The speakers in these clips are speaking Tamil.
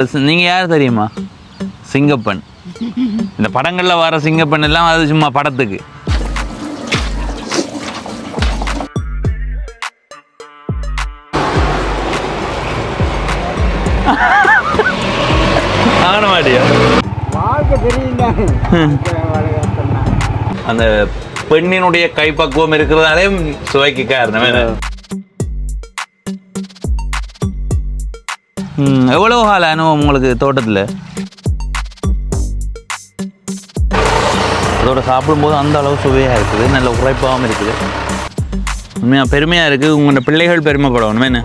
நீங்கள் யார் தெரியுமா? சிங்கப்பெண். இந்த படங்களில் வர சிங்கப்பெண் எல்லாம் அது சும்மா படத்துக்கு. ஆன மாட்டியா அந்த பெண்ணினுடைய கைப்பக்குவம் இருக்கிறதாலே சுவைக்கு காரணம். எவ்வளோ கால அனுபவம் உங்களுக்கு தோட்டத்தில்? அதோட சாப்பிடும்போது அந்த அளவு சுவையாக இருக்குது, நல்ல உரைப்பாகவும் இருக்குது. உண்மையாக பெருமையாக இருக்குது. உங்களோட பிள்ளைகள் பெருமைப்படணும் என்ன?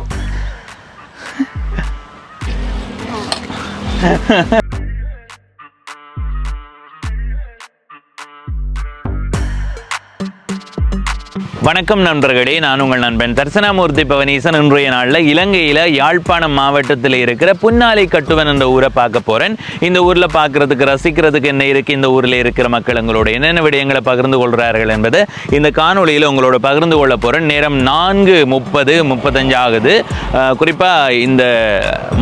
வணக்கம் நண்பர்களே, நான் உங்கள் நண்பன் தர்சனாமூர்த்தி பவனீசன். இன்றைய நாளில் இலங்கையில் யாழ்ப்பாணம் மாவட்டத்தில் இருக்கிற புன்னாலை கட்டுவன் என்ற ஊரை பார்க்க போகிறேன். இந்த ஊரில் பார்க்குறதுக்கு ரசிக்கிறதுக்கு என்ன இருக்குது, இந்த ஊரில் இருக்கிற மக்கள் எங்களோட என்னென்ன விடயங்களை பகிர்ந்து கொள்கிறார்கள் என்பதை இந்த காணொலியில் உங்களோட பகிர்ந்து கொள்ள போகிறேன். நேரம் 4:35 ஆகுது. குறிப்பாக இந்த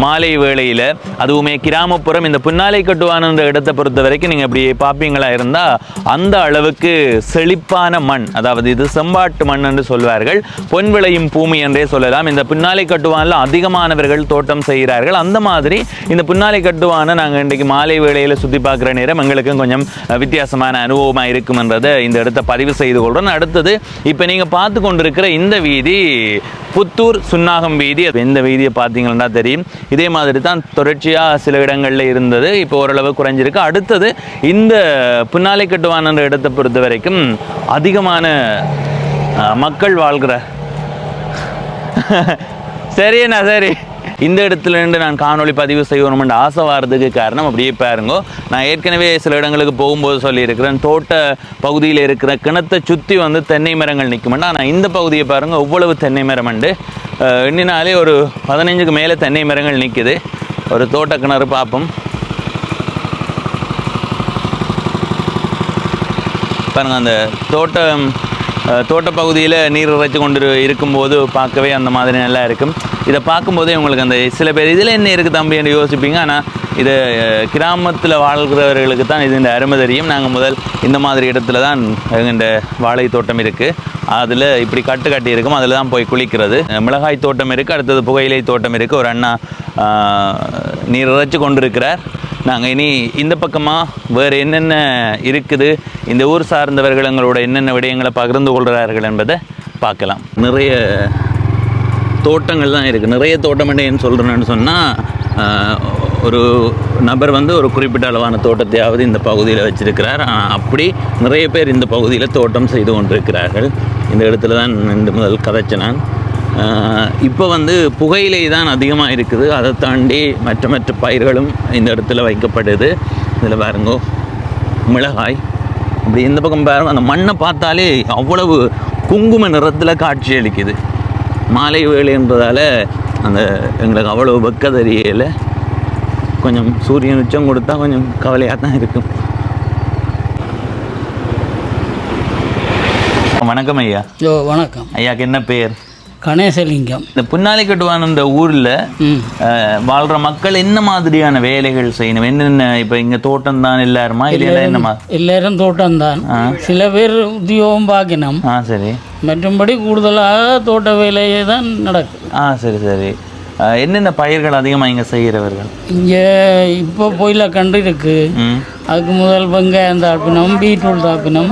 மாலை வேளையில், அதுவுமே கிராமப்புறம், இந்த புன்னாலை கட்டுவான் என்ற இடத்தை பொறுத்த வரைக்கும் நீங்கள் இப்படி பார்ப்பீங்களா இருந்தால் அந்த அளவுக்கு செழிப்பான மண், அதாவது இது செம்பாட்டு மண் என்று சொல்வார்கள். பொன் விளையும் பூமி என்றே சொல்லலாம். இந்த புன்னாலை கட்டுவானில் அதிகமானவர்கள் தோட்டம் செய்கிறார்கள். அந்த மாதிரி இந்த புன்னாலை கட்டுவானை நாங்கள் இன்றைக்கு மாலை வேளையில் சுற்றி பார்க்குற நேரம் எங்களுக்கு கொஞ்சம் வித்தியாசமான அனுபவமாக இருக்கும் என்றதை இந்த இடத்தை பதிவு செய்து கொள்கிறோம். அடுத்தது இப்போ நீங்கள் பார்த்து கொண்டிருக்கிற இந்த வீதி புத்தூர் சுன்னாகம் வீதி. இந்த வீதியை பார்த்தீங்கன்னா தெரியும். இதே மாதிரி தான் தொடர்ச்சியாக சில இடங்களில் இருந்தது, இப்போ ஓரளவு குறைஞ்சிருக்கு. அடுத்தது இந்த புன்னாலை கட்டுவான் என்ற இடத்தை பொறுத்த வரைக்கும் அதிகமான மக்கள் வாழ்கிற சரியண்ணா சரி. இந்த இடத்துல இருந்து நான் காணொலி பதிவு செய்யணும்னு ஆசை வர்றதுக்கு காரணம் அப்படியே பாருங்க. நான் ஏற்கனவே சில இடங்களுக்கு போகும்போது சொல்லியிருக்கிறேன், தோட்ட பகுதியில் இருக்கிற கிணத்தை சுற்றி வந்து தென்னை மரங்கள் நிற்குமெண்டா. ஆனால் இந்த பகுதியை பாருங்கள், எவ்வளவு தென்னை மரம் உண்டு. எண்ணினாலே ஒரு 15க்கு மேலே தென்னை மரங்கள் நிற்குது. ஒரு தோட்ட கிணறு பார்ப்போம் பாருங்கள். அந்த தோட்டப்பகுதியில் நீர் இறைச்சி கொண்டு இருக்கும்போது பார்க்கவே அந்த மாதிரி நல்லா இருக்கும். இதை பார்க்கும்போதே உங்களுக்கு அந்த சில பேர் இதில் என்ன இருக்குது தம்பி என்று யோசிப்பீங்க. ஆனால் இது கிராமத்தில் வாழ்கிறவர்களுக்கு தான் இது இந்த அருமை தெரியும். நாங்கள் முதல் இந்த மாதிரி இடத்துல தான் எங்கள்ட வாழை தோட்டம் இருக்குது. அதில் இப்படி கட்டி இருக்கும், அதில் தான் போய் குளிக்கிறது. மிளகாய் தோட்டம் இருக்குது, அடுத்தது புகையிலை தோட்டம் இருக்குது. ஒரு அண்ணா நீர் இறைச்சி கொண்டு இருக்கிறார். நாங்கள் இனி இந்த பக்கமாக வேறு என்னென்ன இருக்குது, இந்த ஊர் சார்ந்தவர்கள் எங்களோட என்னென்ன விடயங்களை பகிர்ந்து கொள்கிறார்கள் என்பதை பார்க்கலாம். நிறைய தோட்டங்கள் தான் இருக்குது. நிறைய தோட்டம் என்ன சொல்கிறேன்னு சொன்னால், ஒரு நபர் வந்து ஒரு குறிப்பிட்ட அளவான தோட்டத்தையாவது இந்த பகுதியில் வச்சிருக்கிறார். அப்படி நிறைய பேர் இந்த பகுதியில் தோட்டம் செய்து கொண்டிருக்கிறார்கள். இந்த இடத்துல தான் முதல் கதைச்சேன் நான். இப்போ வந்து புகையிலை தான் அதிகமாக இருக்குது. அதை தாண்டி மற்ற பயிர்களும் இந்த இடத்துல வைக்கப்படுது. இதில் பாருங்கோ மிளகாய். அப்படி இந்த பக்கம் பாருங்க, அந்த மண்ணை பார்த்தாலே அவ்வளவு குங்கும நிறத்தில் காட்சி அளிக்குது. மாலை வேலைன்றதால அந்த எங்களுக்கு அவ்வளோ வெக்க தெரியல. கொஞ்சம் சூரியன் உச்சம் கொடுத்தா கொஞ்சம் கவலையாக தான் இருக்கும். வணக்கம் ஐயா. வணக்கம் ஐயாக்கு என்ன பேர்? கணேசலிங்கம். இந்த புன்னாலை கட்டுவான் இந்த ஊரில் வாழ்கிற மக்கள் என்ன மாதிரியான வேலைகள் செய்யணும்? என்னென்ன இப்போ இங்கே தோட்டம் தான் எல்லாருமா இல்லை என்னமா? எல்லாரும் தோட்டம் தான். சில பேர் உத்தியோகம் பார்க்கணும். சரி. மற்றும்படி கூடுதலாக தோட்ட வேலையே தான் நடக்கும். சரி சரி. என்னென்ன பயிர்கள் அதிகமாக இங்கே செய்கிறவர்கள்? இங்கே இப்போ பொயில கண்டு இருக்கு. அதுக்கு முதல் வெங்காயம் தாப்பினம், பீட்ரூட் தாப்பினம்,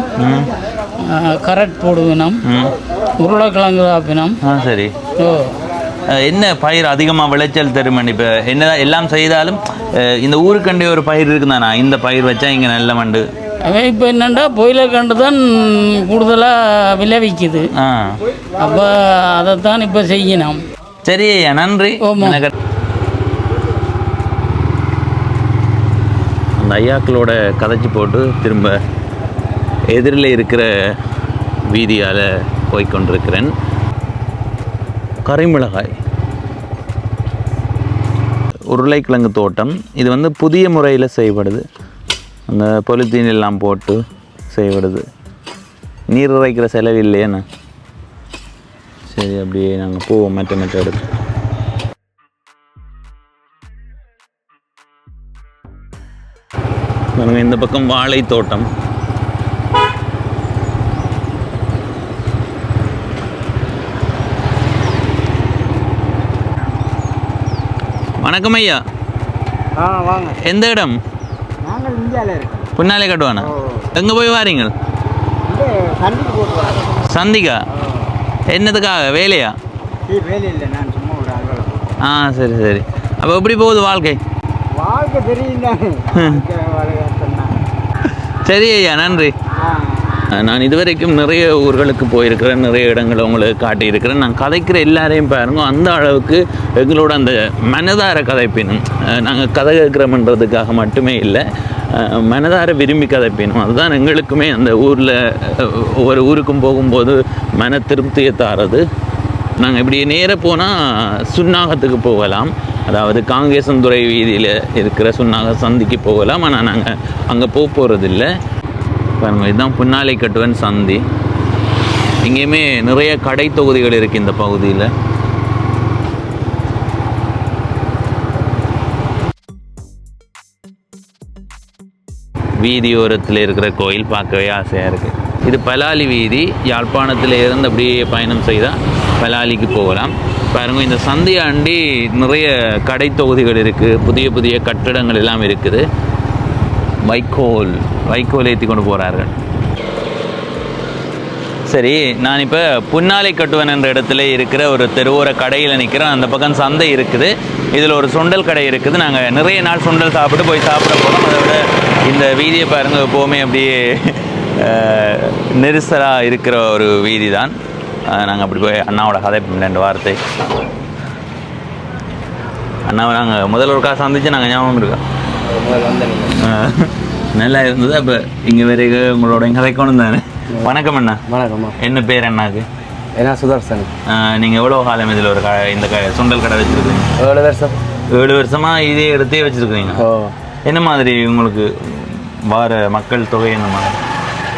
கரட் போடுவினம், உருளைக்கிழங்கு தாப்பினம். சரி. என்ன பயிர் அதிகமாக விளைச்சல் தரும்? இப்போ என்ன எல்லாம் செய்தாலும் இந்த ஊருக்கண்டே ஒரு பயிர் இருக்குதானா, இந்த பயிர் வச்சா இங்கே நல்ல மண்டு? அவன் இப்போ என்னென்னா பொயில கண்டு தான் கூடுதலாக விளைவிக்குது. அப்போ அதைத்தான் இப்போ செய்யணும். சரி ஐயா, நன்றி. அந்த ஐயாக்களோட கதைச்சி போட்டு திரும்ப எதிரில் இருக்கிற வீதியால் போய்கொண்டிருக்கிறேன். கரிமிளகாய், உருளைக்கிழங்கு தோட்டம். இது வந்து புதிய முறையில் செய்யப்படுது. அந்த பொலித்தீன் எல்லாம் போட்டு செய்யப்படுது. நீர் இறைக்கிற செலவு இல்லையேண்ணா. சரி, அப்படியே நாங்கள் போவோம் மற்ற எடுத்து. பாருங்க இந்த பக்கம் வாழை தோட்டம். வணக்கம் ஐயா. வாங்க. எந்த இடம்? நாங்கள் இந்தியாவில் இருக்கோம். புன்னாலை கட்டுவானா? எங்கே போய் வாரீங்க? சந்திக்கு போட்டு வரோம். சந்திக்கா? என்னதுக்காக? வேலையா? வேலை இல்லை, நான் சும்மா ஒரு அலுவலகம். சரி சரி. அப்போ எப்படி போகுது வாழ்க்கை? வாழ்க்கை தெரியுதானே. சரி ஐயா, நன்றி. நான் இதுவரைக்கும் நிறைய ஊர்களுக்கு போயிருக்கிறேன், நிறைய இடங்களை உங்களுக்கு காட்டியிருக்கிறேன். நான் கதைக்கிற எல்லாரையும் பாருங்க, அந்த அளவுக்கு எங்களோட அந்த மனதார கதைப்பினும். நாங்கள் கதை கேட்குறோம்ன்றதுக்காக மட்டுமே இல்லை, மனதார விரும்பி கதைப்பினும். அதுதான் எங்களுக்குமே அந்த ஊரில் ஒவ்வொரு ஊருக்கும் போகும்போது மன திருப்தியை தாரது. நாங்கள் இப்படி நேராக போனால் சுன்னாகத்துக்கு போகலாம், அதாவது காங்கேசன்துறை வீதியில் இருக்கிற சுன்னாக சந்திக்கு போகலாம். ஆனால் நாங்கள் அங்கே போகிறதில்லை. பாருங்கள், இதுதான் புன்னாலை கட்டுவன் சந்தி. இங்கேயுமே நிறைய கடை தொகுதிகள் இருக்குது இந்த பகுதியில். வீதியோரத்தில் இருக்கிற கோயில் பார்க்கவே ஆசையாக இருக்குது. இது பலாலி வீதி. யாழ்ப்பாணத்தில் இருந்து அப்படியே பயணம் செய்தால் பலாலிக்கு போகலாம். பாருங்கள், இந்த சந்தியாண்டி நிறைய கடை தொகுதிகள் இருக்குது, புதிய புதிய கட்டிடங்கள் எல்லாம் இருக்குது. வைக்கோல் ஏற்றி கொண்டு போகிறார்கள். சரி, நான் இப்போ புன்னாலை கட்டுவன் என்ற இடத்துல இருக்கிற ஒரு தெருவோர கடையில் நிற்கிறேன். அந்த பக்கம் சந்தை இருக்குது, இதில் ஒரு சுண்டல் கடை இருக்குது. நாங்கள் நிறைய நாள் சுண்டல் சாப்பிட்டு போய் சாப்பிட போகிறோம். அதை விட இந்த வீதியை பாருங்கள், எப்போவுமே அப்படியே நெரிசலாக இருக்கிற ஒரு வீதி தான். நாங்கள் அப்படி போய் அண்ணாவோட கதை 2 வார்த்தை. அண்ணாவை நாங்கள் முதல் ஒருக்கா சந்திச்சு நாங்கள் ஞாபகம் இருக்கா? நல்லா இருந்தது. அப்போ இங்கே வரைக்கும் உங்களோட இங்கே கதைக்கணும் தானே? வணக்கம் அண்ணா. வணக்கம்மா. என்ன பேர் அண்ணாக்கு? என்ன சுதர்சன். நீங்கள் எவ்வளோ காலம் இதில் ஒரு இந்த சுண்டல் கடை வச்சுருக்கீங்க? 7 வருஷம். 7 வருஷமாக இதே இடத்தையே வச்சுருக்கீங்க. என்ன மாதிரி உங்களுக்கு வார மக்கள் தொகை என்ன மாதிரி?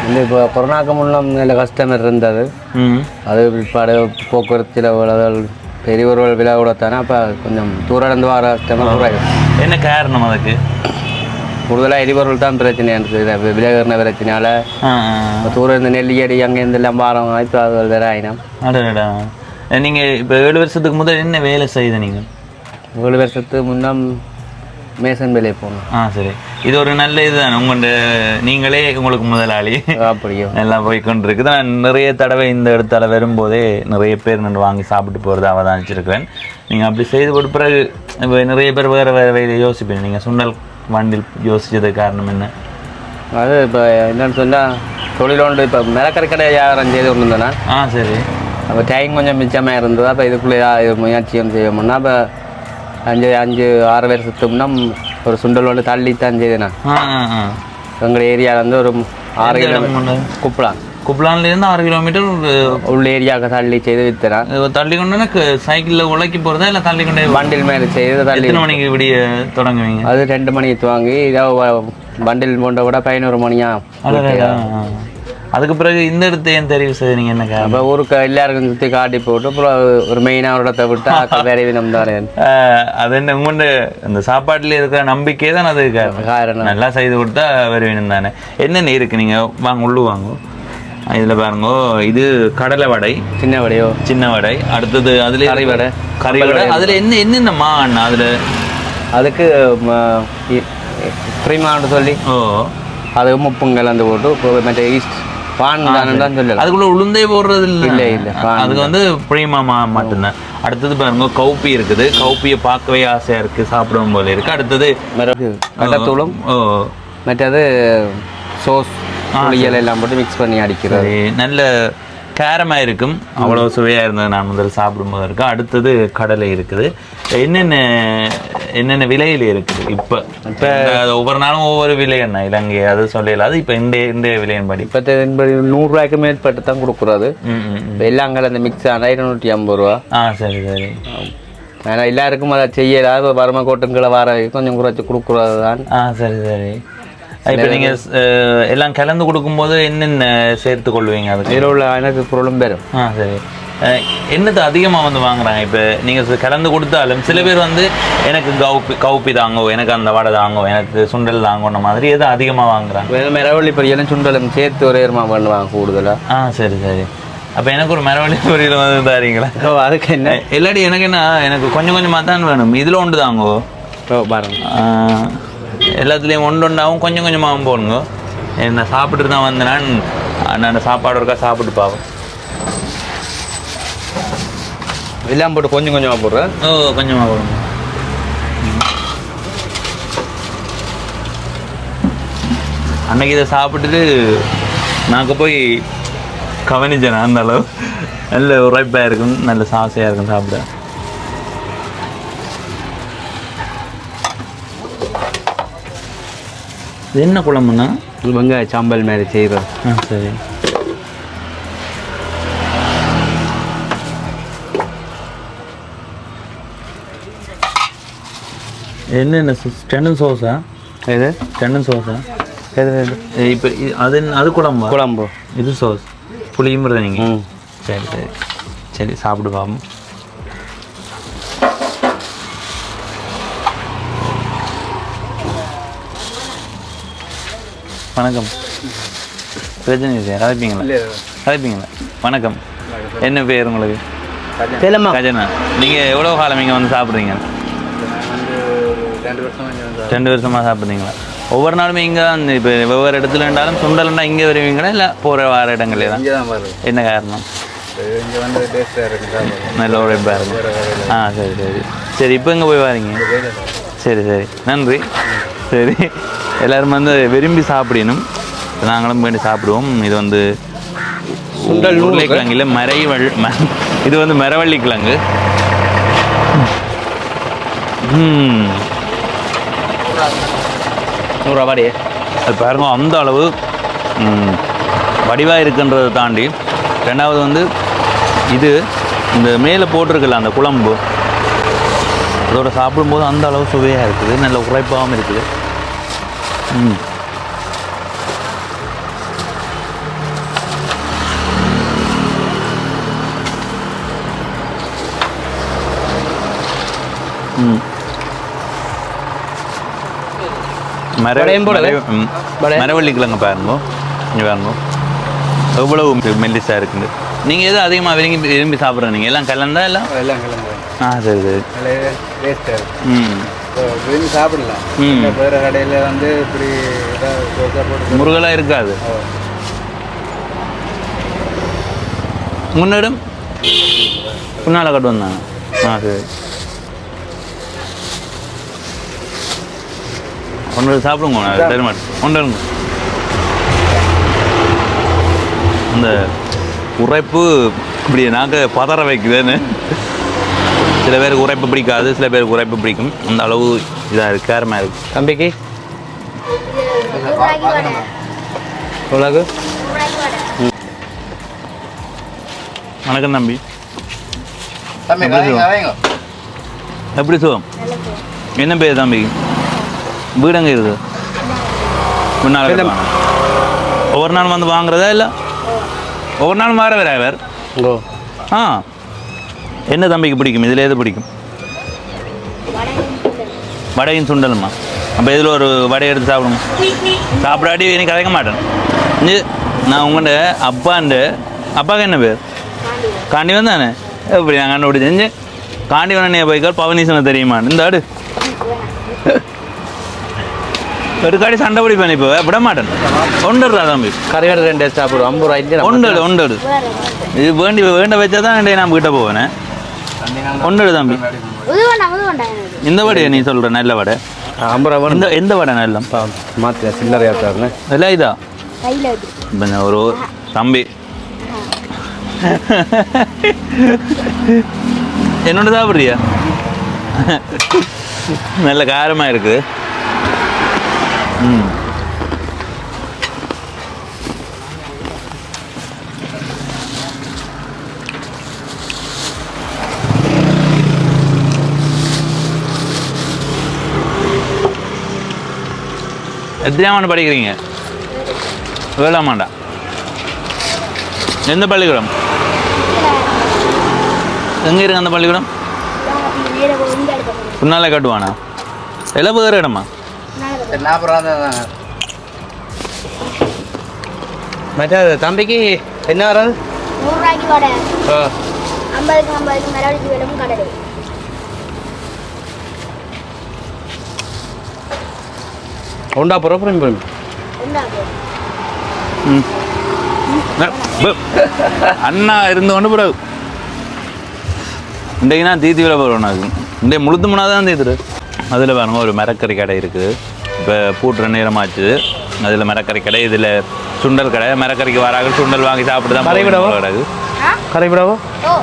வந்து இப்போ கொரோனாக்கு முன்னம் நல்ல கஸ்டமர் இருந்தது. அது பிற்பாடு போக்குவரத்து செலவுகள் பெரியவர்கள் விழா கூட தானே. அப்போ கொஞ்சம் தூரம் இருந்து வர கஸ்டமர் குறையும். என்ன காரணம் அதுக்கு? கூடுதலாக எரிபொருள் தான் பிரச்சனை இருக்குது. விலைகரண பிரச்சனையால் தூரம் இருந்து நெல்லியடி அங்கேருந்து எல்லாம் வாரம் இப்போ அது வேற ஆயினம். அடடா. நீங்கள் இப்போ 7 வருஷத்துக்கு முதல் என்ன வேலை செய்த நீங்கள்? 7 வருஷத்துக்கு முன்னம் மேசன் வேலையை போகணும். சரி, இது ஒரு நல்ல இதுதான். நீங்களே உங்களுக்கு முதலாளி. அப்படியோ நல்லா போய்கொண்டு இருக்குது. நான் நிறைய தடவை இந்த இடத்துல வரும்போதே நிறைய பேர் நின்று வாங்கி சாப்பிட்டு போகிறத அவதானிச்சிருக்கிறேன். நீங்கள் அப்படி செய்து கொடுத்த பிறகு இப்போ நிறைய பேர் வேறு வேறு வகையில் யோசிப்பீங்க. நீங்கள் சுண்டல் வண்டில் யோசித்ததுக்கு காரணம் என்ன? அது இப்போ என்னென்னு சொன்னால் தொழிலோண்டு இப்போ மிளக்கரை கடை வியாபாரம் செய்து கொண்டு இருந்தேன்னா. சரி. அப்போ டைம் கொஞ்சம் மிச்சமாக இருந்தது. அப்போ இதுக்குள்ளே முயற்சியும் செய்யணும்னா இப்போ 5-6 வருஷத்துக்கு முன்னா ஒரு சுண்டல் வந்து தள்ளித்தான் செய்தேண்ணா. எங்கள் ஏரியாவிலேருந்து ஒரு 6 கிலோமீட்டர் குப்லான்லேருந்து 6 கிலோமீட்டர் உள்ள ஏரியாவுக்கு தள்ளி செய்து வித்தேனா. தள்ளி கொண்டு சைக்கிளில் உழைக்கி போகிறதா இல்லை தள்ளி கொண்டே வண்டில் மேலே செய்து தள்ளி. எத்தனை மணிக்கு இப்படி தொடங்குவீங்க? அது 2 மணிக்கு துவாங்கி வண்டில் போன்ற கூட 11 மணியா. அதுக்கு பிறகு இந்த இடத்த ஏன் தெரிவு செய்து நீங்கள் என்ன? அப்போ ஊருக்கு எல்லாருக்கும் சுற்றி காட்டி போட்டு அப்புறம் ஒரு மெயினாக ஒரு இடத்த விட்டு வேற விதம் தான். அது என்ன உங்கள்கிட்ட அந்த சாப்பாட்டில் இருக்கிற நம்பிக்கை தான் அது காரணம். நல்லா செய்து கொடுத்தா வருவீனும் தானே. என்னென்ன இருக்குது? நீங்கள் வாங்க உள்ளு வாங்க. இதில் பாருங்க, இது கடலை வடை, சின்ன வடை. அடுத்தது அதில் கறி வடை. அதில் என்னென்னம்மா அண்ணா? அதில் அதுக்கு ப்ரீமான்னு சொல்லி அது உப்பும் கலந்து போட்டு மற்ற ஈஸ்ட் அதுக்குள்ள உளுந்தே போடுறது இல்லை. அதுக்கு வந்து பிரீமா மட்டும்தான். அடுத்தது பாருங்க, கௌப்பி இருக்குது. கௌப்பியை பார்க்கவே ஆசையா இருக்கு, சாப்பிடும் போல இருக்கு. அடுத்தது கடத்தூளும் மற்றது சோஸ் எல்லாம் போட்டு மிக்ஸ் பண்ணி அடிக்கிறது. நல்ல காரமாக இருக்கும். அவ்வளோ சுவையாக இருந்தது நான் முதல்ல சாப்பிடும்போது இருக்கு. அடுத்தது கடலை இருக்குது. என்னென்ன விலையில் இருக்குது? இப்போ ஒவ்வொரு நாளும் ஒவ்வொரு விலை என்ன இலங்கை அது சொல்லலாது. இப்போ இன்றைய விலையின்படி இப்போ 100 ரூபாய்க்கு மேற்பட்டு தான் கொடுக்குறது. எல்லாங்கள் அந்த மிக்ஸ் ஆனால் 250 ரூபா. சரி சரி. ஏன்னா எல்லாருக்கும் அதை செய்யலாது. வறுமை கோட்டுங்களை வர கொஞ்சம் குறைச்சி கொடுக்குறது தான். சரி சரி. இப்போ நீங்கள் எல்லாம் கலந்து கொடுக்கும்போது என்னென்ன சேர்த்து கொள்வீங்க? அதுக்கு இதில் உள்ள எனக்கு பொருளும் பெறும். சரி. என்னது அதிகமாக வந்து வாங்குறாங்க? இப்போ நீங்கள் கலந்து கொடுத்தாலும் சில பேர் வந்து எனக்கு கவுப்பி தாங்கோ, எனக்கு அந்த வடை தாங்கோ, எனக்கு சுண்டல் தாங்கோன்ற மாதிரி எது அதிகமாக வாங்குறாங்க? மிரவள்ளி பொரியலும் சுண்டலும் சேர்த்து ஒரே பண்ணுவாங்க கூடுதலாக. சரி சரி. அப்போ எனக்கு ஒரு மிரவள்ளி பொரியல் வந்து தாரீங்களா? அதுக்கு என்ன இல்லாட்டி எனக்கு என்ன, எனக்கு கொஞ்சம் கொஞ்சமாக தான் வேணும். இதில் ஒன்று தாங்கோ பாருங்க, எல்லாத்துலேயும் ஒன்றாகவும் கொஞ்சம் கொஞ்சமாகவும் போடுங்க. நான் சாப்பிட்டு தான் வந்தேன்னா நான் சாப்பாடு இருக்கா சாப்பிட்டு பார்ப்போம். எல்லாம் போட்டு கொஞ்சம் கொஞ்சமாக போடுறேன். கொஞ்சமாக போடுங்க. அன்னைக்கு இதை சாப்பிட்டுட்டு நாங்கள் போய் கவனிச்சேன். அந்த அளவு நல்ல உரைப்பாக இருக்கும், நல்ல சாசையாக இருக்கும் சாப்பிட. இது என்ன குழம்புன்னா? வெங்காய சாம்பல் மாதிரி செய்கிறது. சரி. என்னென்ன டெண்டன் சோஸா? எது டெண்டன் சோஸா? எது இப்போ அது குழம்பு குழம்பு, இது சோஸ் புளியும் நீங்கள். ம் சரி சரி சரி, சாப்பிடு பாப்போம். வணக்கம். பிரச்சனை இல்லை, கதைப்பீங்களா? வணக்கம். என்ன பேர் உங்களுக்கு? கஜனா. நீங்கள் எவ்வளோ காலம் இங்கே வந்து சாப்பிட்றீங்க? 2 வருஷமாக சாப்பிட்றீங்களா? ஒவ்வொரு நாளுமே இங்கே தான் இப்போ ஒவ்வொரு இடத்துல இருந்தாலும் சுண்டல்னா இங்கே வருவீங்களா இல்லை போகிற வார இடங்களே தான்? என்ன காரணம்? நல்ல உழைப்பாக இருக்கும். சரி சரி சரி. இப்போ எங்கே போய் வாரீங்க? சரி சரி, நன்றி. சரி, எல்லோரும் வந்து விரும்பி சாப்பிடணும். நாங்களும் வேண்டி சாப்பிடுவோம். இது வந்து சுண்டல் உருளைக்கிழங்கு இல்லை, இது வந்து மரவள்ளி கிழங்கு. நூறுரூவாடியே அது பாருங்க, அந்த அளவு வடிவாக இருக்குன்றதை தாண்டி, ரெண்டாவது வந்து இது இந்த மேலே போட்டிருக்குல்ல அந்த குழம்பு, அதோட சாப்பிடும்போது அந்த அளவு சுவையாக இருக்குது, நல்ல உரைப்பாகவும் இருக்குது. மரவள்ளி கிழங்கு பாருங்க, இங்கே பாருங்க எவ்வளவு மெல்லிஸாக இருக்குது. நீங்கள் எதுவும் அதிகமாக விரும்பி சாப்பிட்றீங்க? நீங்கள் எல்லாம் கலந்தா எல்லாம் கலந்து? சரி சரி. விரும்பி சாப்பிடலாம். வேறு கடையில் வந்து இப்படி முருகலாக இருக்காது. முன்னிடம் முன்னால் கட்டு வந்தாங்க. சரி, ஒன்று சாப்பிடுங்க, தர மாட்டேன். ஒன்றுங்க. அந்த உரைப்பு இப்படி நாங்கள் பதற வைக்குதுன்னு. சில பேருக்கு உரைப்பு பிடிக்காது, சில பேருக்கு உரைப்பு பிடிக்கும். அந்த அளவு இதாக இருக்குது, காரமாக இருக்குது. தம்பிக்கு உலகு. வணக்கம் தம்பி. எப்படி சுகம்? என்ன பேர் தம்பிக்கு? வீடு எங்கே இருக்குது? முன்னாள் ஒவ்வொரு நாள் வந்து வாங்குறதா இல்லை ஒவ்வொரு நாள் மாற வேற வேறு? என்ன தம்பிக்கு பிடிக்கும்? இதில் எது பிடிக்கும்? வடையும் சுண்டலுமா? அப்போ இதில் ஒரு வடை எடுத்து சாப்பிடுங்க. சாப்பிடாட்டி எனக்கு கதைக்க மாட்டேன். நான் உங்கள்கிட்ட அப்பாவுக்கு என்ன பேர்? காண்டிவன் தானே? எப்படி நான் கண்டுபிடிச்சேன். காண்டிவன் போய்க்கால் பவனீசனை தெரியுமான்னு இந்த ஆடு ஒரு காடி சண்டை பிடிப்பேன். இப்போ விட மாட்டேன். ஒன்றுடா தம்பி, கரையோட 2 சாப்பிடுவோம். 50 ரூபாய் ஒன்று. இது வேண்ட வச்சா தான் நான் வீட்டை போவேனே. ஒன்று தம்பி. இந்த வடையை நீ சொல்கிற நல்ல வடை? 50 ரூபா. எந்த வடை நல்ல மாற்ற சில்லறையாக இல்லை இதா ஒரு தம்பி என்னோட சாப்பிட்றியா? நல்ல காரமாக இருக்குது. எத்தனாம் ஆண்டு படிக்கிறீங்க? 7ஆம் ஆண்டா? எந்த பள்ளிக்கூடம்? எங்கே இருக்கு அந்த பள்ளிக்கூடம்? புன்னாலே கட்டுவானா? எல்லாம் வேறு இடமா? மற்ற தம்பிக்கு என்ன வராது? 100 ரூபாய்க்கு வடை, 50க்கு 50க்கு மிளகு வெளும் கடலை. உண்டா புறப்புறம் உண்டாகு. அண்ணா இருந்து கொண்டு பிறகு இன்றைக்கு நான் தீத்திவில் போகிறோம். அது இன்றைய முழுத்து முன்னாதான் தீத்துரு. அதில் பாருங்க ஒரு மரக்கறி கடை இருக்குது. இப்போ பூட்டுற நேரமாச்சு. அதில் மரக்கறி கடை, இதில் சுண்டல் கடை. மரக்கறிக்கு வராங்க, சுண்டல் வாங்கி சாப்பிட்டு தான் கிடக்கு. கரைவிடாவோ? ஓ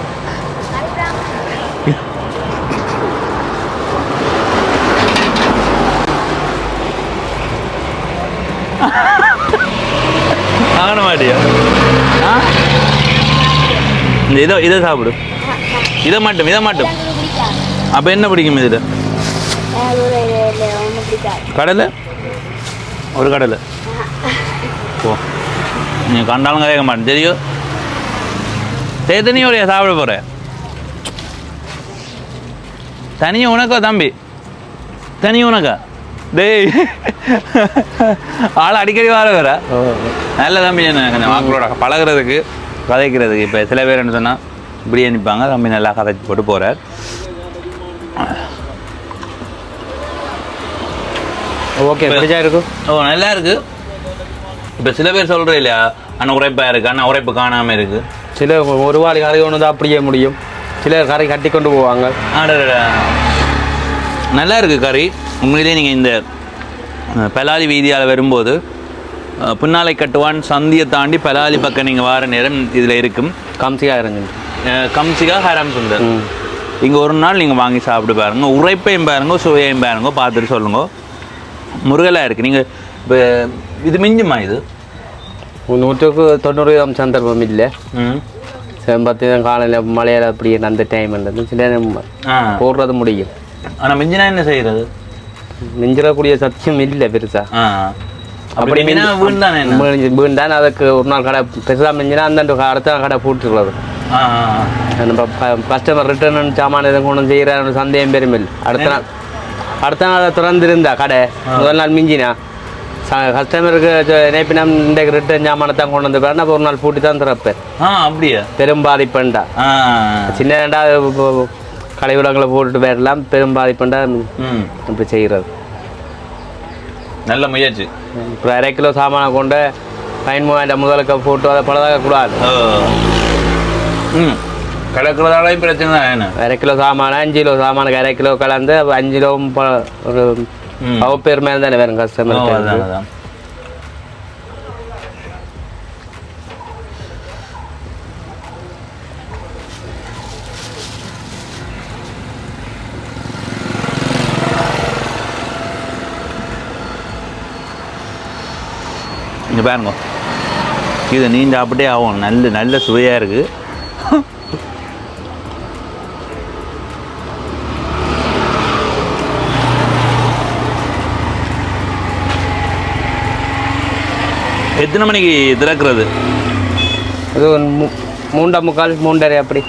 ஆகணும் மாட்டியா? இந்த இதை சாப்பிடு. இதை மட்டும் அப்போ என்ன பிடிக்கும் இதில்? கடலை ஒரு கடலை. ஓ நீங்கள் கண்டாலும் கேட்க மாட்டேன் தெரியும். தனியோடைய சாப்பிட போகிறேன். தனியாக உனக்கா தம்பி? தனி உனக்கா? டேய் ஆள் அடிக்கடி வர நல்ல தம்பி. என்ன வாக்களோட பழகிறதுக்கு கதைக்கிறதுக்கு. இப்போ சில பேர் என்ன சொன்னால் இப்படியே நிற்பாங்க. தம்பி நல்லா கதைச்சி போட்டு போகிறார். ஓகே பிடிச்சா இருக்கும். ஓ நல்லா இருக்குது. இப்போ சில பேர் சொல்கிறேன் இல்லையா, அண்ணன் உரைப்பாக இருக்குது, அண்ணன் உரைப்பு காணாமல் இருக்குது. சில ஒரு வாழை கறி கொண்டு தான் அப்படியே முடியும். சிலர் கறி கட்டி கொண்டு போவாங்க. நல்லா இருக்குது கறி உண்மையிலே. நீங்கள் இந்த பலாலி வீதியால் வரும்போது புன்னாலை கட்டுவான் சந்தியை தாண்டி பலாலி பக்கம் நீங்கள் வார நேரம் இதில் இருக்கும். கம்சிகா இருங்க. கம்சிகா ஹரம் சுந்தர். இங்கே ஒரு நாள் நீங்கள் வாங்கி சாப்பிட்டு பாருங்க. உரைப்பையும் பாருங்க, சுவையையும் பாருங்க, பார்த்துட்டு சொல்லுங்க. முருகலாக இருக்குது. நீங்கள் இப்போ இது மிஞ்சுமா? இது 100க்கு 90% சந்தர்ப்பம் இல்லை. பார்த்தீங்கன்னா காலையில் மழையில் அப்படி அந்த டைம்ன்றது சில போடுறது முடியும். ஆனால் மிஞ்சினா என்ன செய்கிறது? மிஞ்சிடக்கூடிய சத்தியம் இல்லை பெருசா. அப்படி வீண் தான். அதுக்கு ஒரு நாள் கடை பெருசாக மிஞ்சினா அந்த அடுத்த கடை போட்டுருக்கிறது. நம்ம கஸ்டமர் ரிட்டர்ன் சாமான எதுவும் கொண்டு செய்கிற சந்தேகம் பெருமில்லை. அடுத்த நாள் அதை திறந்துருந்தா கடை முதல் நாள் மிஞ்சினா கஸ்டமருக்கு நினைப்பினா இன்றைக்கு ரிட்டர்ன் சாமானத்தான் கொண்டு வந்து அப்போ ஒரு நாள் பூட்டி தான் திறப்பேன். அப்படியா? பெரும் பாதிப்புண்டா. சின்ன ரெண்டாவது கடைவிடங்களை போட்டுட்டு வரலாம். பெரும் பாதிப்புண்டா இப்படி செய்கிறது. நல்ல முயற்சி. இப்போ 1/2 கிலோ சாமானை கொண்டு 5,000 முதலுக்கு போட்டு அதை பழதாக கூடாது. கலக்கிறதாலையும் பிரச்சனை தான். என்ன 1/2 கிலோ சாமான 5 கிலோ சாமானுக்கு 1/2 கிலோ கலந்து 5 கிலோ ஒரு பேர் மேலே தானே வேறு கஸ்டமர். இங்கே பாருங்க, இது நீண்ட அப்படியே ஆகும். நல்ல சுவையாக இருக்குது. எத்தனை மணிக்கு திறக்கிறது? அது 3:45 3:30 அப்படி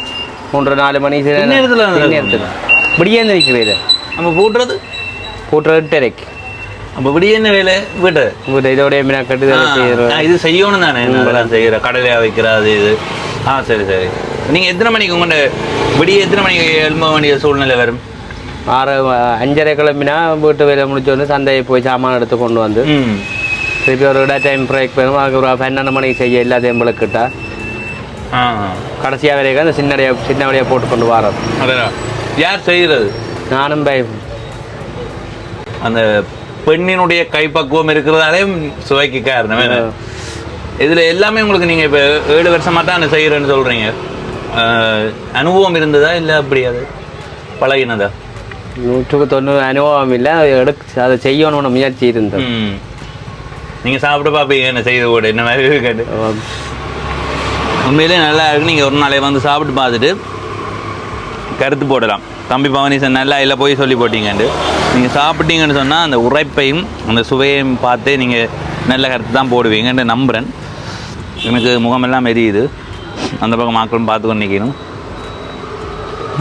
3-4 மணி நேரத்தில் இப்படியே நிற்கிறது. நம்ம பூட்டுறது 8:30. அப்போ இப்படியே என்ன வேலை? வீட்டு இதோட கட்டுதல் இது செய்யணும் தானே? செய்கிற கடலையாக வைக்கிறாது இது. சரி சரி. நீங்கள் எத்தனை மணிக்கு உங்கள்கிட்ட விடிய எத்தனை மணிக்கு எழும்ப வேண்டிய சூழ்நிலை வரும்? 5:30 கிளம்பினா வீட்டு வேலை முடிச்சோன்னு சந்தையை போய் சாமான் எடுத்து கொண்டு வந்து திருப்பி ஒரு டைம் பிரேக் பண்ணுவோம். அதுக்கு ஒரு 12 மணிக்கு செய்ய எல்லாத்தையும் பிள்ளைக்கிட்டா கடைசியாக வரைக்கும் அந்த சின்ன வழியாக போட்டு கொண்டு வரோம். யார் செய்கிறது? நானும் அந்த பெண்ணினுடைய கைப்பக்குவம் இருக்கிறதாலே சுவைக்கு காரணம். இதில் எல்லாமே உங்களுக்கு நீங்கள் இப்போ 7 வருஷமாக தான் செய்கிறேன்னு சொல்கிறீங்க. அனுபவம் இருந்ததா இல்லை அப்படி அது பழகினதா? 100% அனுபவம் இல்லை. அதை செய்யணும்னு முயற்சி இருந்தது. நீங்கள் சாப்பிட்டு பார்ப்பீங்க என்ன செய்து கூட என்ன மாதிரி கேட்டு. உண்மையிலே நல்லா இருக்கு. நீங்கள் ஒரு நாளை வந்து சாப்பிட்டு பார்த்துட்டு கருத்து போடலாம். தம்பி பவனீசன் நல்லா இல்லை போய் சொல்லி போட்டீங்கன்ட்டு. நீங்கள் சாப்பிட்டீங்கன்னு சொன்னால் அந்த உரைப்பையும் அந்த சுவையையும் பார்த்தே நீங்கள் நல்ல கருத்து தான் போடுவீங்கன்னு நம்புகிறேன். எனக்கு முகமெல்லாம் எரியுது. அந்த பக்கம் மக்களும் பார்த்து கொண்டு நிற்கணும். ஐயோ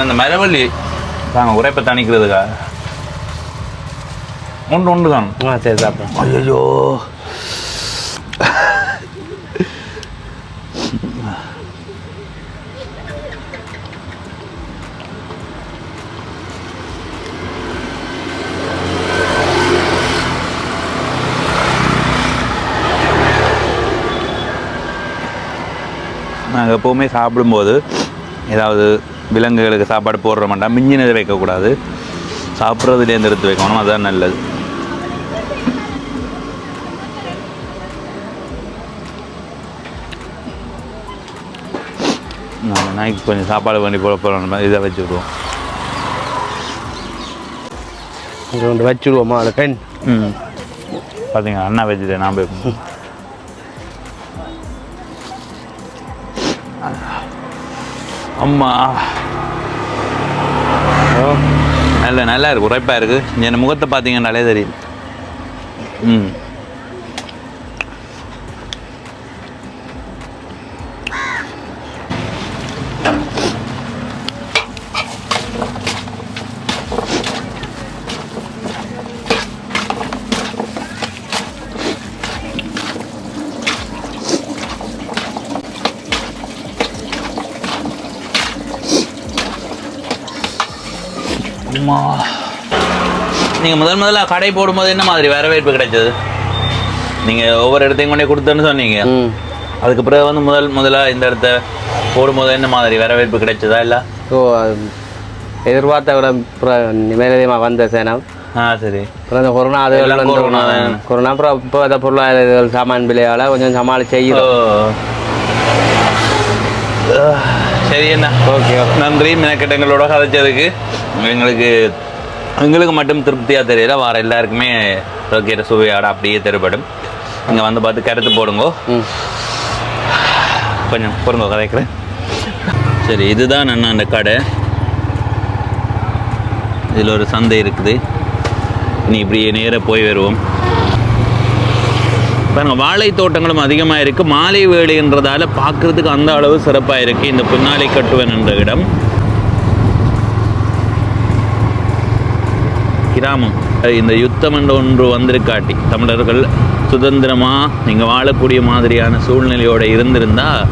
அந்த மரவள்ளி தாங்க உரைப்பை தணிக்கிறதுக்கா ஒன்று தான் சரி சாப்பிட்றேன். ஐயோ நாங்கள் எப்போவுமே சாப்பிடும்போது ஏதாவது விலங்குகளுக்கு சாப்பாடு போடுற மாட்டோம், மிஞ்சினதை வைக்கக்கூடாது, சாப்பிட்றதுலேருந்து எடுத்து வைக்கணும், அதுதான் நல்லது. நம்ம நாய்க்கு கொஞ்சம் சாப்பாடு பண்ணி போட போகிறோம், இதை வச்சு விடுவோம். இது வந்து வச்சுடுவோமா அது பெண்? பார்த்தீங்க அண்ணா வச்சுட்டேன் நான் போய். அம்மா நல்லா இருக்கு, உரைப்பாக இருக்குது. என் முகத்தை பார்த்தீங்கன்னாலே தெரியும். நீங்கள் முதல்ல கடை போடும்போது என்ன மாதிரி வரவேற்பு கிடைச்சது? நீங்கள் ஒவ்வொரு இடத்தையும் கொண்டே கொடுத்தேன்னு சொன்னீங்க. அதுக்கு பிறகு வந்து முதல்ல இந்த இடத்த போடும்போது என்ன மாதிரி வரவேற்பு கிடைச்சதா? இல்லை எதிர்பார்த்த விட மேலதிகமாக வந்த சேனம். சரி. அப்புறம் இந்த கொரோனா கொரோனா அப்புறம் இப்போ அந்த பொருளாதார சாமான் விலையால் கொஞ்சம் சமாளிச்சு செய்யும். சரி என்ன, ஓகே, நன்றி. மெனக்கெட்டங்களோட கதைச்சதுக்கு எங்களுக்கு மட்டும் திருப்தியாக தெரியல, வார எல்லாருக்குமே ஓகே சுவையாட அப்படியே தெருப்படும். இங்கே வந்து பார்த்து கருத்து போடுங்கோ, கொஞ்சம் பொறுங்க கதைக்கிறேன். சரி, இதுதான் அண்ணா அந்த கடை. இதில் ஒரு சந்தை இருக்குது. நீ இப்படியே நேராக போய் வருவோம். பாருங்க, வாழை தோட்டங்களும் அதிகமாக இருக்குது. மாலை வேலைன்றதால பார்க்குறதுக்கு அந்த அளவு சிறப்பாக இருக்குது இந்த புன்னாலை கட்டுவன் என்ற இடம். கிராமம் இந்த யுத்தம் என்ற ஒன்று வந்திருக்காட்டி தமிழர்கள் சுதந்திரமாக நீங்கள் வாழக்கூடிய மாதிரியான சூழ்நிலையோடு இருந்திருந்தால்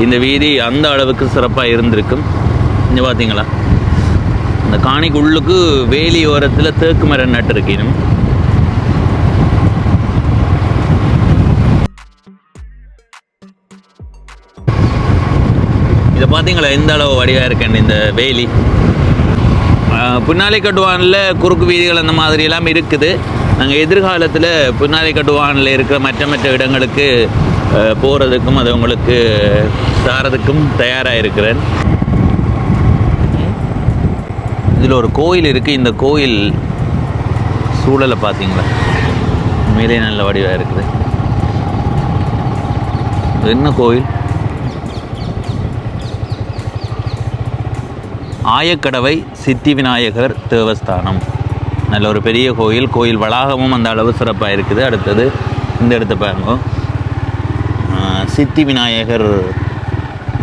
இந்த வீதி அந்த அளவுக்கு சிறப்பாக இருந்திருக்கும். இங்கே பார்த்தீங்களா, இந்த காணிக்கு உள்ளுக்கு வேலி ஓரத்தில் தேக்கு மரம் நட்டு இருக்கணும். இதை பார்த்தீங்களா எந்த அளவு வடிவாக இருக்கேன் இந்த வேலி. புன்னாலை கட்டுவானில் குறுக்கு வீதிகள் அந்த மாதிரியெல்லாம் இருக்குது. நாங்கள் எதிர்காலத்தில் புன்னாலை கட்டுவானில் இருக்கிற மற்ற இடங்களுக்கு போகிறதுக்கும் அது உங்களுக்கு சாரதுக்கும் தயாராக இருக்கிறேன். இதில் ஒரு கோயில் இருக்குது. இந்த கோயில் சூழலை பார்த்தீங்களா, மேலே நல்ல வடிவாக இருக்குது. என்ன கோயில்? ஆயக்கடவை சித்தி விநாயகர் தேவஸ்தானம். நல்ல ஒரு பெரிய கோயில். கோயில் வளாகமும் அந்த அளவு சிறப்பாக இருக்குது. அடுத்தது இந்த இடத்த பாருங்க, சித்தி விநாயகர்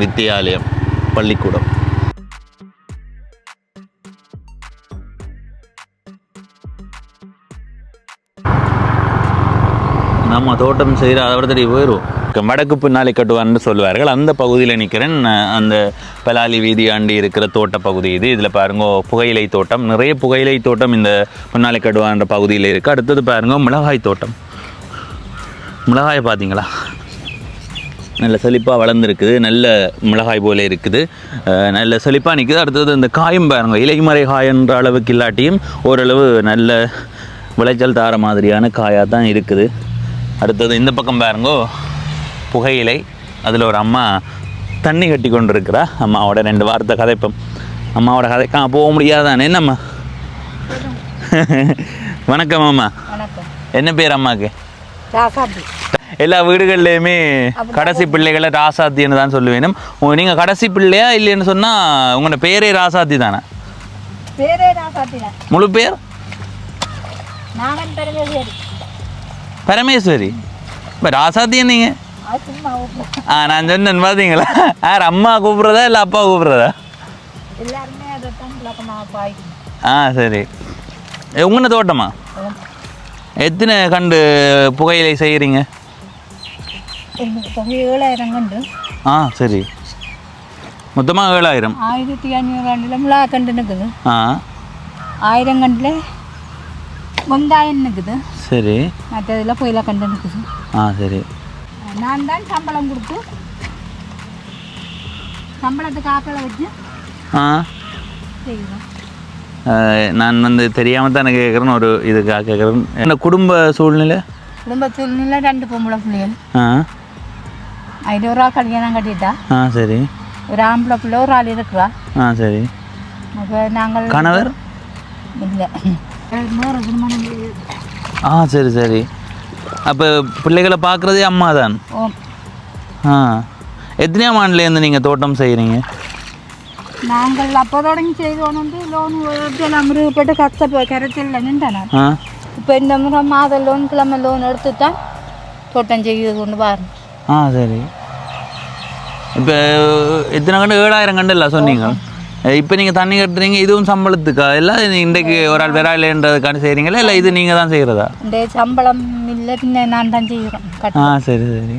வித்தியாலயம் பள்ளிக்கூடம். நம்ம தோட்டம் செய்கிற அதோட போயிடுவோம். வடக்கு புன்னாலை கட்டுவான்னு சொல்லுவார்கள். அந்த பகுதியில் நிற்கிறேன். அந்த பலாலி வீதி ஆண்டி இருக்கிற தோட்ட பகுதி இது. இதில் பாருங்க புகையிலை தோட்டம், நிறைய புகையிலை தோட்டம் இந்த புன்னாலை கட்டுவான்ற பகுதியில் இருக்குது. அடுத்தது பாருங்க மிளகாய் தோட்டம். மிளகாய் பார்த்தீங்களா, நல்ல செழிப்பாக வளர்ந்துருக்குது. நல்ல மிளகாய் போல இருக்குது, நல்ல செழிப்பாக நிற்குது. அடுத்தது இந்த காயும் பாருங்க, இலைமறை காய் என்ற அளவுக்கு இல்லாட்டியும் ஓரளவு நல்ல விளைச்சல் தார மாதிரியான காயாக தான் இருக்குது. அடுத்தது இந்த பக்கம் பாருங்கோ புகையிலை. அதில் ஒரு அம்மா தண்ணி கட்டி கொண்டு இருக்கிறா. அம்மாவோட 2 வார்த்தை கதைப்போம். அம்மாவோட கதைக்கா போக முடியாதானே என்னம்மா? வணக்கம் அம்மா. என்ன பேர் அம்மாவுக்கு? எல்லா வீடுகள்லையுமே கடைசி பிள்ளைகளை ராசாத்தின்னு தான் சொல்லுவேனும். நீங்கள் கடைசி பிள்ளையா இல்லைன்னு சொன்னால் உங்களோட பேரே ராசாத்தி தானே? பேரே ராசாத்தி தான். முழு பேர்? நாகன் பரமேஸ்வரி. பரமேஸ்வரி. இப்போ ராசாத்தியா நீங்கள்? அது சும்மா நான் சொன்னேன் பார்த்தீங்களா? யார் அம்மா கூப்பிட்றதா இல்லை அப்பா கூப்பிட்றதா? எல்லாருமே அதைத்தான் விளக்கமாக பாய்க்கணும். சரி. உங்களோட தோட்டமா? எத்தனை கண்டு புகையிலை செய்கிறீங்க? தொகை 7,000 கண்டு. சரி. மொத்தமாக 7,000. 1500 கண்டில் மிளகா கண்டு நிற்குது. 1000 கண்டில் வெங்காயம் நிற்குது. சரி. மற்றதில் புயல கண்டு நிற்குது. சரி. நான் தான் சம்பளம் கொடுத்து சம்பளத்துக்கு ஆக்களை வச்சு செய்வேன். நான் வந்து தெரியாமல் தான் எனக்கு கேட்குறேன்னு ஒரு இதுக்காக கேட்குறேன். என்ன குடும்ப சூழ்நிலை? குடும்ப சூழ்நிலை 2 பொம்பளை பிள்ளைகள். 500 ரூபா கல்யாணம் கட்டிட்டா. சரி. ஒரு ஆம்பளை பிள்ளை ஒரு ஆள் இருக்கிறா. சரி. அப்போ நாங்கள் கணவர் இல்லை திருமணம். சரி சரி. அப்போ பிள்ளைகளை பார்க்குறதே அம்மா தான். எத்தனையாம் ஆண்டுலேருந்து நீங்கள் தோட்டம் செய்கிறீங்க? நாங்கள் அப்போ தொடங்கி செய்தோம். லோன் எல்லாம் முருகப்பட்டு கஷ்டப்போ கரைச்சல் நின்றானா. இப்போ இந்த முறை மாத லோன் கிழமை லோன் எடுத்து தான் தோட்டம் செய்து கொண்டு பாருங்க. சரி. இப்போ எத்தனை கண்டு? 7,000 கண்டு இல்லை சொன்னீங்க. இப்போ நீங்கள் தண்ணி கட்டுறீங்க, இதுவும் சம்பளத்துக்கா இல்லை இன்றைக்கு ஒரு ஆள் விராயிலன்றதுக்கான செய்கிறீங்களா இல்லை இது நீங்கள் தான் செய்கிறதா? இந்த சம்பளம் இல்லை, பின்ன நான் தான் செய்கிறேன். சரி சரி.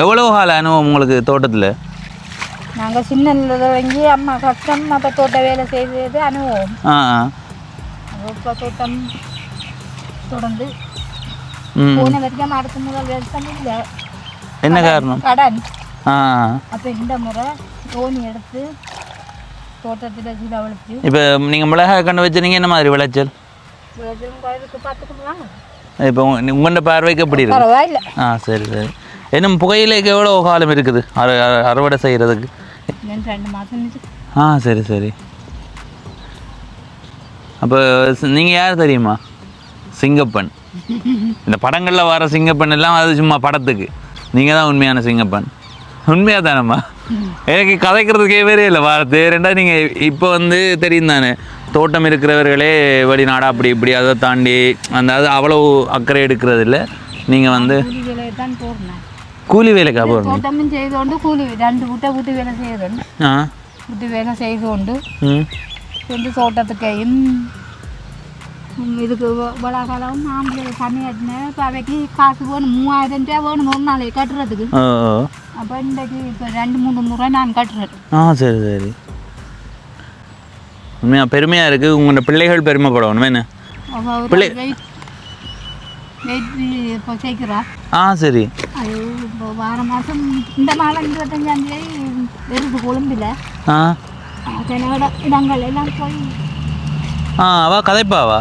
எவ்வளோ கால அனுபவம் உங்களுக்கு தோட்டத்தில்? நாங்கள் சின்னதில் தொடங்கி அம்மா கஷ்டம், அப்போ தோட்ட வேலை செய்தது அனுபவம். இப்போ தோட்டம் தொடர்ந்து போன வரைக்கும் அடுத்த முதல் வருஷம் இல்லை. என்ன காரணம்? கடன். அப்போ இந்த முறை லோன் எடுத்து தோட்டத்தில் செலவழிச்சு. இப்போ நீங்கள் மிளகாய் கண்டு வச்சுருங்க, என்ன மாதிரி விளைச்சல்? கோயிலுக்கு பார்த்துக்குவாங்க. இப்போ உங்களோட பார்வைக்கு எப்படி இருக்கு? பரவாயில்ல. சரி சரி. இன்னும் புகையிலைக்கு எவ்வளோ காலம் இருக்குது அறுவடை செய்கிறதுக்கு? 2 மாதம். சரி சரி. அப்போ நீங்கள் யார் தெரியுமா? சிங்கப்பன். இந்த படங்களில் வர சிங்கப்பன் எல்லாம் அது சும்மா படத்துக்கு. நீங்கள் தான் உண்மையான சிங்கப்பன். உண்மையாக தானம்மா? எனக்கு கதைக்கிறதுக்கே வேறே இல்லை வார்த்தை. ரெண்டா நீங்கள் இப்போ வந்து தெரியும் தானே, தோட்டம் இருக்கிறவர்களே வெளிநாடா அப்படி இப்படி அதை தாண்டி அந்த அது அவ்வளோ அக்கறை எடுக்கிறது இல்லை. நீங்கள் வந்து கூலி வேலைக்கா போகிறோம்? தோட்டமும் செய்து கொண்டு கூலி 2 வீட்டை வேலை செய்யணும். வீட்டு வேலை செய்து கொண்டு வந்து தோட்டத்துக்கையும் இதுக்கு வளகாலம் ஆம்பளை தண்ணி கட்டினேன். இப்போ அவைக்கு காசு வேணும், 3000 ரூபா வேணும் ஒரு நாளைக்கு கட்டுறதுக்கு. அப்போ இன்றைக்கு இப்போ 2-3 முறை நான் கட்டுறேன். சரி சரி. உண்மையாக பெருமையாக இருக்குது. உங்களோட பிள்ளைகள் பெருமைப்படணும் என்ன? பிள்ளை இப்போ சேர்க்கிறா. சரி. அது இப்போ வார மாதம் இந்த மாதம் 25ஆம் தேதி வருது கொழும்பில். சில இடங்கள் எல்லாம் போய் அவ கதைப்பாவா?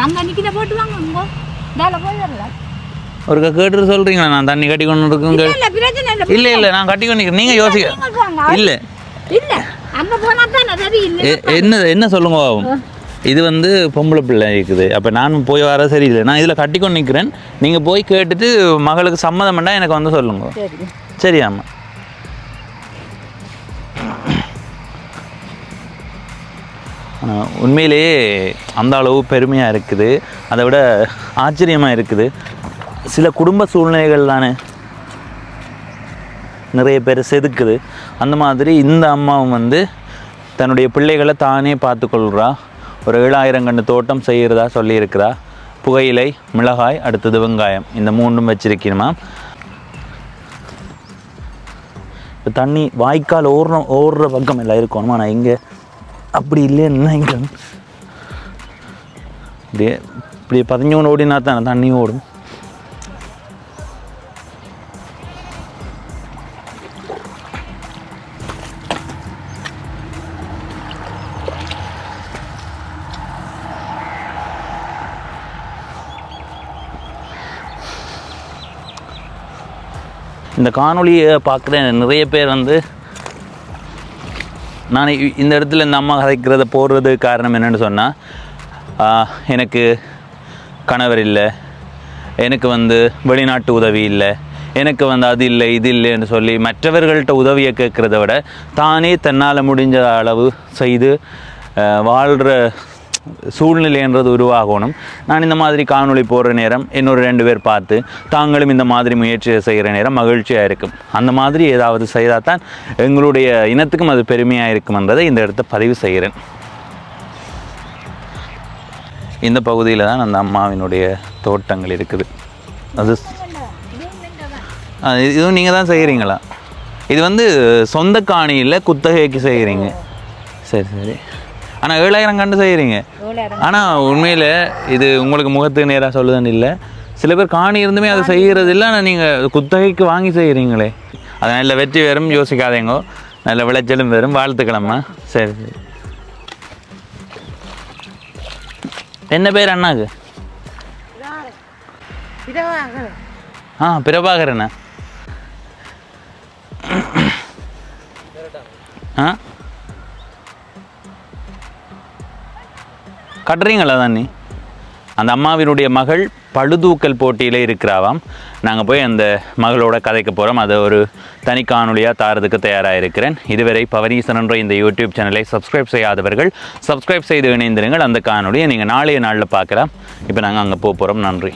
அங்கே நிற்கிற போட்டு வாங்க உங்க வேலை போய் வரல. ஒருக்கா கேட்டு சொல்கிறீங்களா? நான் தண்ணி கட்டி கொண்டு இருக்குங்க. இல்லை இல்லை நான் கட்டி கொண்டு நீங்கள் யோசிக்க இல்லை இல்லை அங்கே போனால் தான் என்ன என்ன சொல்லுங்க. இது வந்து பொம்பளை பிள்ளை இருக்குது. அப்போ நான் போய் வர சரியில்லை. நான் இதில் கட்டி கொண்டு நிற்கிறேன். நீங்கள் போய் கேட்டுட்டு மகளுக்கு சம்மதம் பண்ணால் எனக்கு வந்து சொல்லுங்க. சரியாம்மா? உண்மையிலேயே அந்த அளவு பெருமையாக இருக்குது. அதை விட ஆச்சரியமாக இருக்குது. சில குடும்ப சூழ்நிலைகள் தானே நிறைய பேர் செதுக்குது. அந்த மாதிரி இந்த அம்மாவும் வந்து தன்னுடைய பிள்ளைகளை தானே பார்த்துக்கொள்கிறா. ஒரு 7,000 கண்டு தோட்டம் செய்கிறதா சொல்லியிருக்கிறா. புகையிலை, மிளகாய், அடுத்தது வெங்காயம், இந்த 3ம் வச்சிருக்கணுமா. இப்போ தண்ணி வாய்க்கால் ஓடுற பக்கம் எல்லாம் இருக்கணுமா? நான் இங்கே அப்படி இல்லைன்னு இங்கே இப்படி 13 ஓடினா தானே தண்ணி ஓடும். இந்த காணொலியை பார்க்குற நிறைய பேர் வந்து நான் இந்த இடத்துல இந்த அம்மா கதைக்கிறத போடுறது காரணம் என்னென்னு சொன்னால், எனக்கு கணவர் இல்லை, எனக்கு வந்து வெளிநாட்டு உதவி இல்லை, எனக்கு வந்து அது இல்லை இது இல்லைன்னு சொல்லி மற்றவர்கள்ட்ட உதவியை கேட்குறத விட தானே தன்னால் முடிஞ்ச அளவு செய்து வாழ்கிற சூழ்நிலைன்றது உருவாகணும். நான் இந்த மாதிரி காணொளி போடுற நேரம் இன்னொரு 2 பேர் பார்த்து தாங்களும் இந்த மாதிரி முயற்சியை செய்கிற நேரம் மகிழ்ச்சியாக இருக்கும். அந்த மாதிரி ஏதாவது செய்தால் தான் எங்களுடைய இனத்துக்கும் அது பெருமையாக இருக்கும்ன்றதை இந்த இடத்த பதிவு செய்கிறேன். இந்த பகுதியில் தான் அந்த அம்மாவினுடைய தோட்டங்கள் இருக்குது. அது இதுவும் நீங்கள் தான் செய்கிறீங்களா? இது வந்து சொந்த காணியில் குத்தகைக்கு செய்கிறீங்க. சரி சரி. ஆனால் 7,000 கண்டு செய்கிறீங்க. ஆனால் உண்மையில் இது உங்களுக்கு முகத்துக்கு நேராக சொல்லுதுன்னு இல்லை, சில பேர் காணி இருந்துமே அதை செய்கிறது இல்லை. ஆனால் நீங்கள் குத்தகைக்கு வாங்கி செய்கிறீங்களே, அது நல்ல வெற்றி வரும், யோசிக்காதேங்கோ, நல்ல விளைச்சலும் வரும். வாழ்த்துக்கிழமை. சரி சரி. என்ன பேர் அண்ணாக்கு? பிரபாகரண்ணா. கட்டுறீங்களா தான்? நீ அந்த அம்மாவினுடைய மகள் பழுதூக்கல் போட்டியில் இருக்கிறாவாம். நாங்கள் போய் அந்த மகளோட கதைக்க போகிறோம். அதை ஒரு தனி காணொலியாக தாரதுக்கு தயாராக இருக்கிறேன். இதுவரை பவனீசன் என்ற இந்த யூடியூப் சேனலை சப்ஸ்கிரைப் செய்யாதவர்கள் சப்ஸ்கிரைப் செய்து இணைந்திருங்கள். அந்த காணொலியை நீங்கள் நாளைய நாளில் பார்க்கலாம். இப்போ நாங்கள் அங்கே போக போகிறோம். நன்றி.